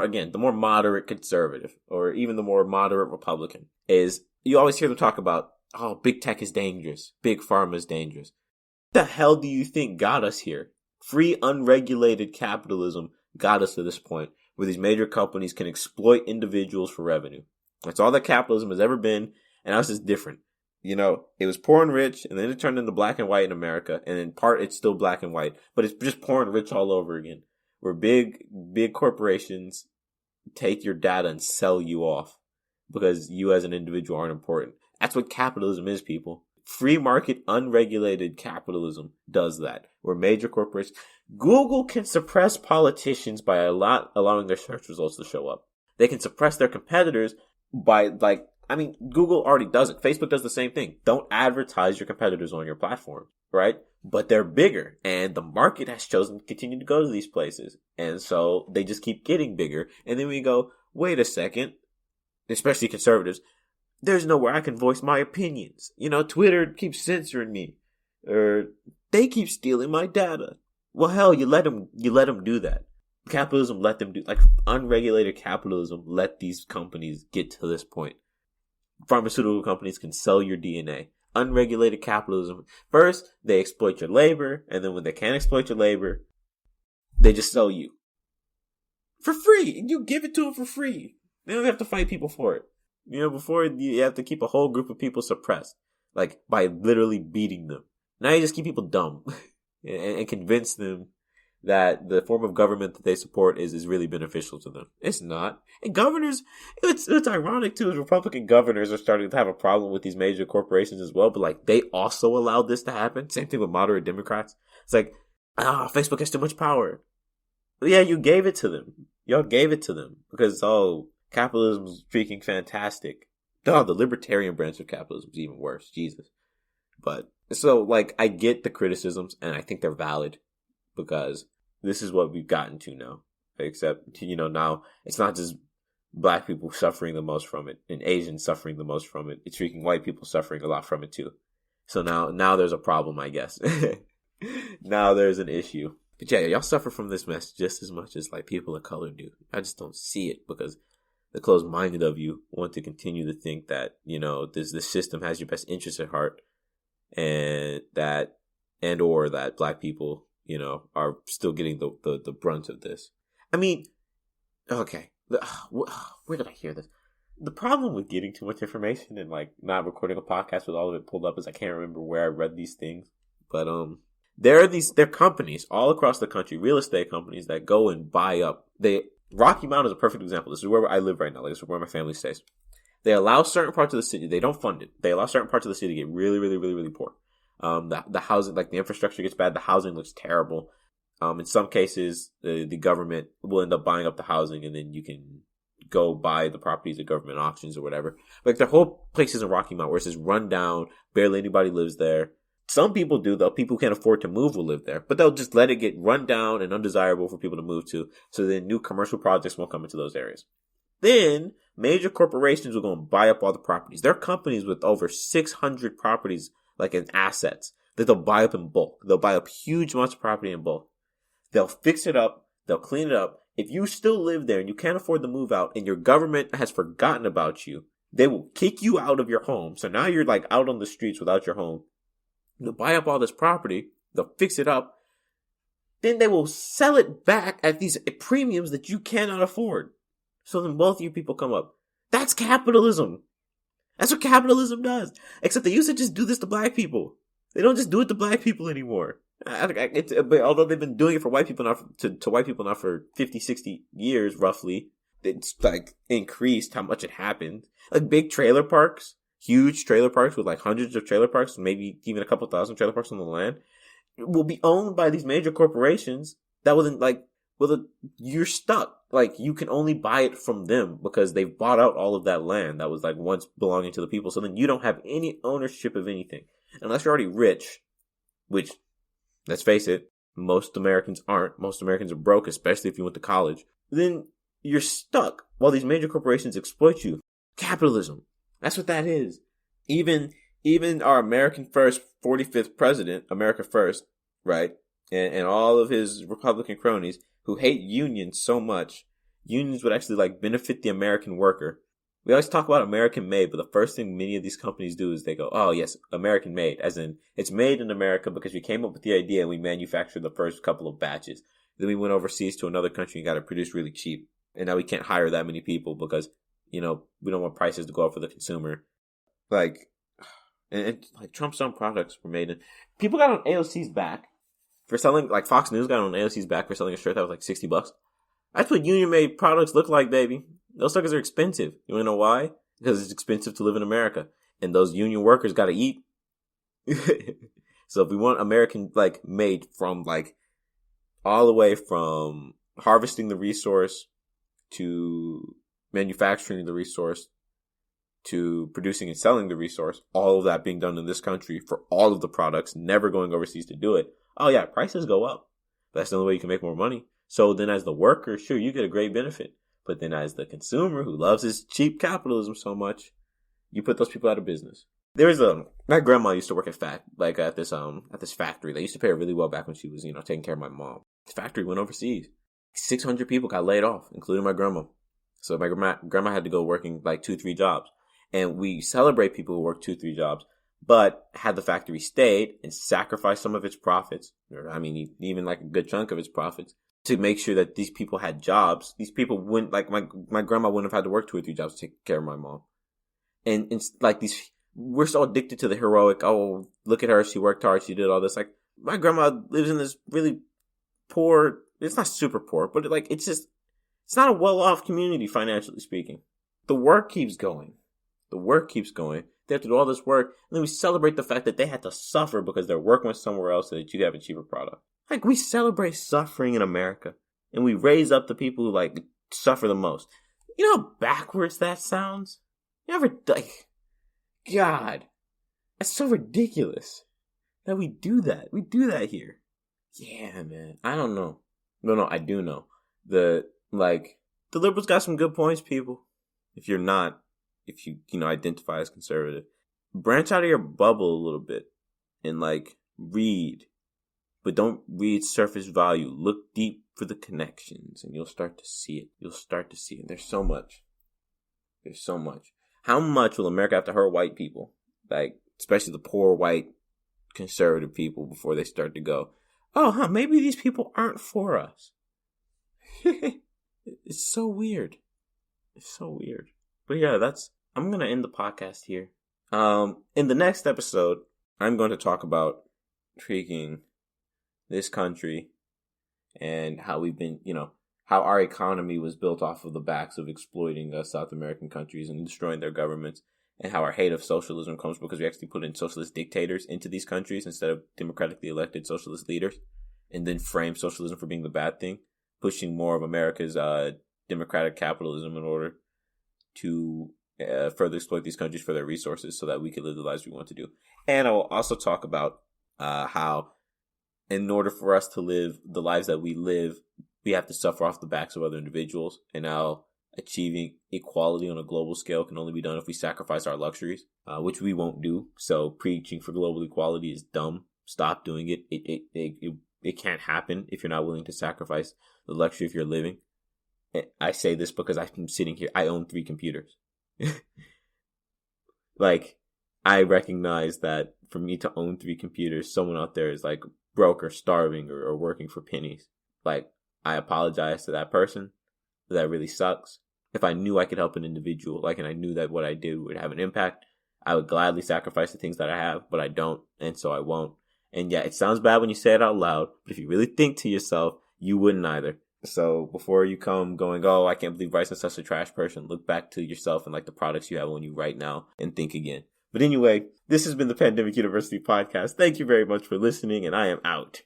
again, the more moderate conservative or even the more moderate Republican is you always hear them talk about, oh, big tech is dangerous. Big pharma is dangerous. What the hell do you think got us here? Free, unregulated capitalism got us to this point where these major companies can exploit individuals for revenue. That's all that capitalism has ever been, and ours is different. You know, it was poor and rich, and then it turned into black and white in America, and in part it's still black and white, but it's just poor and rich all over again. Where big corporations take your data and sell you off because you as an individual aren't important. That's what capitalism is, people. Free market, unregulated capitalism does that. Where major corporations, Google can suppress politicians by allowing their search results to show up. They can suppress their competitors by Google already does it. Facebook does the same thing. Don't advertise your competitors on your platform, right? But they're bigger, and the market has chosen to continue to go to these places. And so they just keep getting bigger. And then we go, wait a second, especially conservatives, there's nowhere I can voice my opinions. You know, Twitter keeps censoring me, or they keep stealing my data. Well, hell, you let them do that. Capitalism let them do, like unregulated capitalism let these companies get to this point. Pharmaceutical companies can sell your DNA. Unregulated capitalism. First, they exploit your labor, and then when they can't exploit your labor, they just sell you. For free! You give it to them for free. They don't have to fight people for it. You know, before you have to keep a whole group of people suppressed. Like, by literally beating them. Now you just keep people dumb. and convince them that the form of government that they support is really beneficial to them. It's not. And governors, it's ironic too, as Republican governors are starting to have a problem with these major corporations as well, but like they also allowed this to happen. Same thing with moderate Democrats. It's like, Facebook has too much power. But yeah, you gave it to them. Y'all gave it to them because, capitalism's freaking fantastic. The libertarian branch of capitalism is even worse. Jesus. But, so like, I get the criticisms and I think they're valid. Because this is what we've gotten to now. Except, now it's not just black people suffering the most from it and Asians suffering the most from it. It's freaking white people suffering a lot from it too. So now there's a problem, I guess. Now there's an issue. But yeah, y'all suffer from this mess just as much as like people of color do. I just don't see it because the closed-minded of you want to continue to think that, this system has your best interest at heart or that black people are still getting the brunt of this. I mean, okay, where did I hear this? The problem with getting too much information and like not recording a podcast with all of it pulled up is I can't remember where I read these things. But there are companies all across the country, real estate companies that go and buy up. Rocky Mount is a perfect example. This is where I live right now. Like, this is where my family stays. They allow certain parts of the city. They don't fund it. They allow certain parts of the city to get really, really, really, really poor. The housing, like the infrastructure gets bad. The housing looks terrible. In some cases, the government will end up buying up the housing and then you can go buy the properties at government auctions or whatever. Like the whole place is in Rocky Mount where it's just run down. Barely anybody lives there. Some people do though. People who can't afford to move will live there, but they'll just let it get run down and undesirable for people to move to. So then new commercial projects won't come into those areas. Then major corporations will go and buy up all the properties. There are companies with over 600 properties like in assets that they'll buy up in bulk. They'll buy up huge amounts of property in bulk. They'll fix it up. They'll clean it up. If you still live there and you can't afford to move out and your government has forgotten about you, they will kick you out of your home. So now you're like out on the streets without your home. They'll buy up all this property. They'll fix it up. Then they will sell it back at these premiums that you cannot afford. So then both of you people come up. That's capitalism. That's what capitalism does. Except they used to just do this to black people. They don't just do it to black people anymore. Although they've been doing it for white people now, to white people now for 50, 60 years, roughly. It's like increased how much it happened. Like big trailer parks, huge trailer parks with like hundreds of trailer parks, maybe even a couple thousand trailer parks on the land, will be owned by these major corporations that wasn't like, you're stuck. Like, you can only buy it from them because they've bought out all of that land that was like once belonging to the people. So then you don't have any ownership of anything. Unless you're already rich, which, let's face it, most Americans aren't. Most Americans are broke, especially if you went to college. Then you're stuck while these major corporations exploit you. Capitalism. That's what that is. Even our American first 45th president, America First, right? And all of his Republican cronies who hate unions so much unions would actually like benefit the American worker. We always talk about American made, but the first thing many of these companies do is they go, oh yes, American made, as in it's made in America because we came up with the idea and we manufactured the first couple of batches. Then we went overseas to another country and got it produced really cheap. And now we can't hire that many people because, we don't want prices to go up for the consumer. Like, and like Trump's own products were made in. People got on AOC's back for selling, like Fox News got on AOC's back for selling a shirt that was like $60. That's what union made products look like, baby. Those suckers are expensive. You wanna know why? Because it's expensive to live in America. And those union workers gotta eat. So if we want American, like, made from, like, all the way from harvesting the resource to manufacturing the resource to producing and selling the resource, all of that being done in this country for all of the products, never going overseas to do it. Oh yeah, prices go up. But that's the only way you can make more money. So then as the worker, sure, you get a great benefit. But then as the consumer who loves his cheap capitalism so much, you put those people out of business. There's my grandma used to work at this factory. They used to pay her really well back when she was, taking care of my mom. The factory went overseas. 600 people got laid off, including my grandma. So my grandma had to go working like 2-3 jobs. And we celebrate people who work 2-3 jobs. But had the factory stayed and sacrificed some of its profits, or even like a good chunk of its profits, to make sure that these people had jobs, these people wouldn't, like my grandma wouldn't have had to work 2 or 3 jobs to take care of my mom. And it's like we're so addicted to the heroic, oh, look at her, she worked hard, she did all this. Like, my grandma lives in this really poor, it's not super poor, but it's not a well-off community financially speaking. The work keeps going. They have to do all this work, and then we celebrate the fact that they had to suffer because their work went somewhere else so that you have a cheaper product. Like, we celebrate suffering in America, and we raise up the people who, like, suffer the most. You know how backwards that sounds? You ever, God, that's so ridiculous that we do that. We do that here. Yeah, man. I don't know. No, I do know. The liberals got some good points, people. If you identify as conservative, branch out of your bubble a little bit and read, but don't read surface value. Look deep for the connections and you'll start to see it. There's so much. How much will America have to hurt white people? Especially the poor white conservative people before they start to go, maybe these people aren't for us. It's so weird. But yeah, I'm going to end the podcast here. In the next episode, I'm going to talk about freaking this country and how we've been, how our economy was built off of the backs of exploiting South American countries and destroying their governments, and how our hate of socialism comes because we actually put in socialist dictators into these countries instead of democratically elected socialist leaders, and then frame socialism for being the bad thing, pushing more of America's democratic capitalism in order to further exploit these countries for their resources so that we can live the lives we want to do. And I will also talk about how in order for us to live the lives that we live, we have to suffer off the backs of other individuals, and how achieving equality on a global scale can only be done if we sacrifice our luxuries, which we won't do. So preaching for global equality is dumb. Stop doing it. It can't happen if you're not willing to sacrifice the luxury of your living. I say this because I'm sitting here. I own 3 computers. I recognize that for me to own 3 computers, someone out there is broke or starving or working for pennies. I apologize to that person. That really sucks. If I knew I could help an individual, and I knew that what I did would have an impact, I would gladly sacrifice the things that I have, but I don't, and so I won't. And yeah, it sounds bad when you say it out loud, but if you really think to yourself, you wouldn't either. So before you come going, I can't believe Bryson's such a trash person, look back to yourself and the products you have on you right now and think again. But anyway, this has been the Pandemic University Podcast. Thank you very much for listening, and I am out.